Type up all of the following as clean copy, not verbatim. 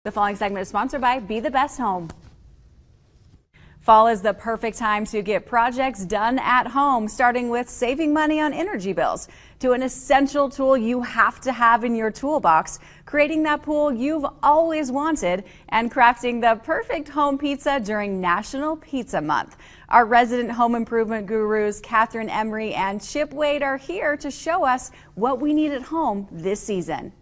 The following segment is sponsored by Be the Best Home. Fall is the perfect time to get projects done at home, starting with saving money on energy bills to an essential tool you have to have in your toolbox, creating that pool you've always wanted, and crafting the perfect home pizza during National Pizza Month. Our resident home improvement gurus, Kathryn, Emery, and Chip Wade are here to show us what we need at home this season.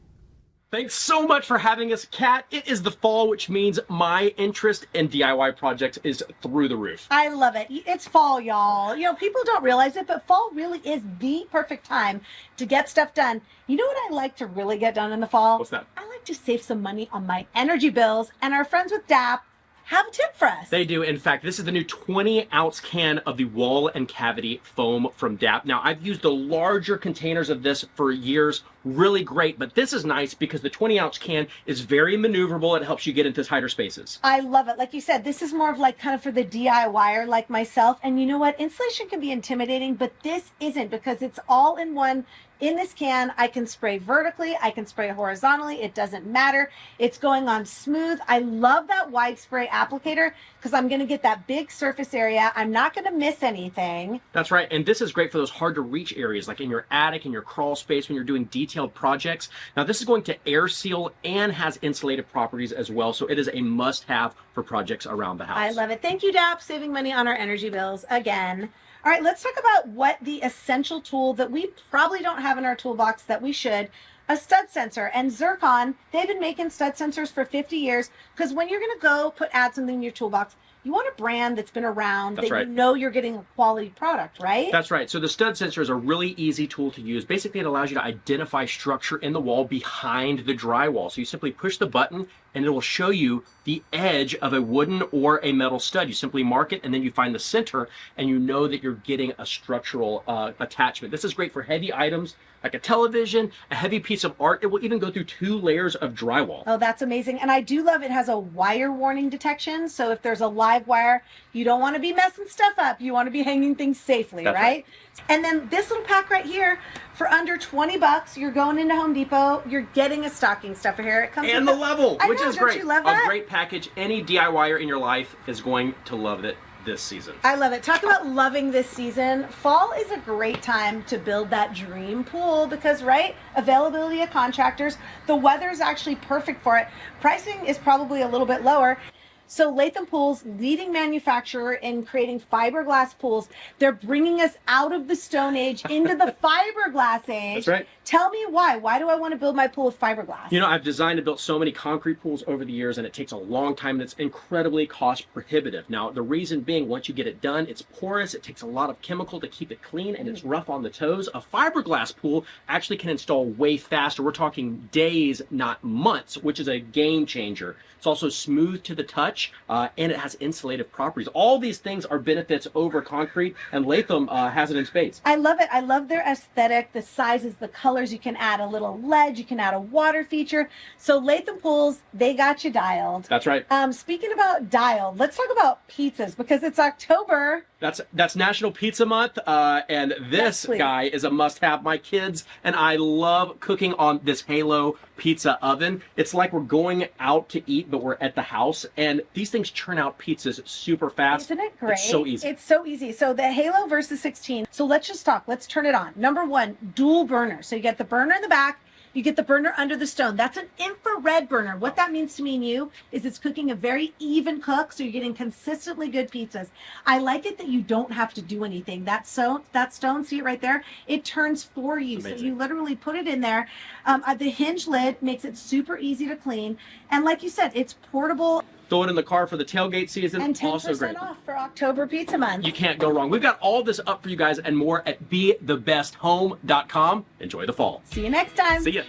Thanks so much for having us, Kat. It is the fall, which means my interest in DIY projects is through the roof. I love it. It's fall, y'all. You know, people don't realize it, but fall really is the perfect time to get stuff done. You know what I like to really get done in the fall? What's that? I like to save some money on my energy bills, and our friends with DAP have a tip for us. They do. In fact, this is the new 20-ounce can of the wall and cavity foam from DAP. Now, I've used the larger containers of this for years. Really great, but this is nice because the 20-ounce can is very maneuverable. It helps you get into tighter spaces. I love it. Like you said, this is more of like kind of for the DIYer like myself. And you know what? Installation can be intimidating, but this isn't because it's all in one. In this can, I can spray vertically, I can spray horizontally, it doesn't matter. It's going on smooth. I love that wide spray applicator because I'm gonna get that big surface area. I'm not gonna miss anything. That's right, and this is great for those hard to reach areas like in your attic, in your crawl space, when you're doing detailed projects. Now this is going to air seal and has insulated properties as well, so it is a must-have for projects around the house. I love it. Thank you, DAP, saving money on our energy bills again. All right, let's talk about what the essential tool that we probably don't have in our toolbox that we should, a stud sensor. And Zircon, they've been making stud sensors for 50 years because when you're going to go add something in your toolbox, you want a brand that's been around, That's right. You know you're getting a quality product, right? That's right. So the stud sensor is a really easy tool to use. Basically, it allows you to identify structure in the wall behind the drywall. So you simply push the button and it will show you the edge of a wooden or a metal stud. You simply mark it and then you find the center and you know that you're getting a structural attachment. This is great for heavy items like a television, a heavy piece of art. It will even go through 2 layers of drywall. Oh, that's amazing. And I do love it has a wire warning detection. So if there's a live wire, you don't want to be messing stuff up. You want to be hanging things safely, That's right? And then this little pack right here, for under 20 bucks, you're going into Home Depot, you're getting a stocking stuffer here. It comes And with the level, which is don't great. You love that? A great package. Any DIYer in your life is going to love it this season. I love it. Talk about loving this season. Fall is a great time to build that dream pool because, right, availability of contractors, the weather is actually perfect for it. Pricing is probably a little bit lower. So Latham Pools, leading manufacturer in creating fiberglass pools, they're bringing us out of the Stone Age into the fiberglass age. That's right. Tell me why. Why do I want to build my pool with fiberglass? You know, I've designed and built so many concrete pools over the years, and it takes a long time, and it's incredibly cost prohibitive. Now, the reason being, once you get it done, it's porous, it takes a lot of chemical to keep it clean, and it's rough on the toes. A fiberglass pool actually can install way faster. We're talking days, not months, which is a game changer. It's also smooth to the touch, and it has insulative properties. All these things are benefits over concrete, and Latham has it in spades. I love it. I love their aesthetic, the sizes, the colors. You can add a little ledge. You can add a water feature. So Latham Pools, they got you dialed. That's right. Speaking about dialed, let's talk about pizzas because it's October. That's National Pizza Month, and this guy is a must-have. My kids and I love cooking on this Halo pizza oven. It's like we're going out to eat, but we're at the house, and these things churn out pizzas super fast. Isn't it great? It's so easy. It's so easy. So the Halo versus 16. So let's just talk. Let's turn it on. Number 1, dual burner. So you get the burner in the back. You get the burner under the stone. That's an infrared burner. What that means to me and you is it's cooking a very even cook, so you're getting consistently good pizzas. I like it that you don't have to do anything. That stone, see it right there? It turns for you. So you literally put it in there. The hinge lid makes it super easy to clean. And like you said, it's portable. Throw it in the car for the tailgate season. And 10% also great. off for October Pizza Month. You can't go wrong. We've got all this up for you guys and more at BeTheBestHome.com. Enjoy the fall. See you next time. See ya.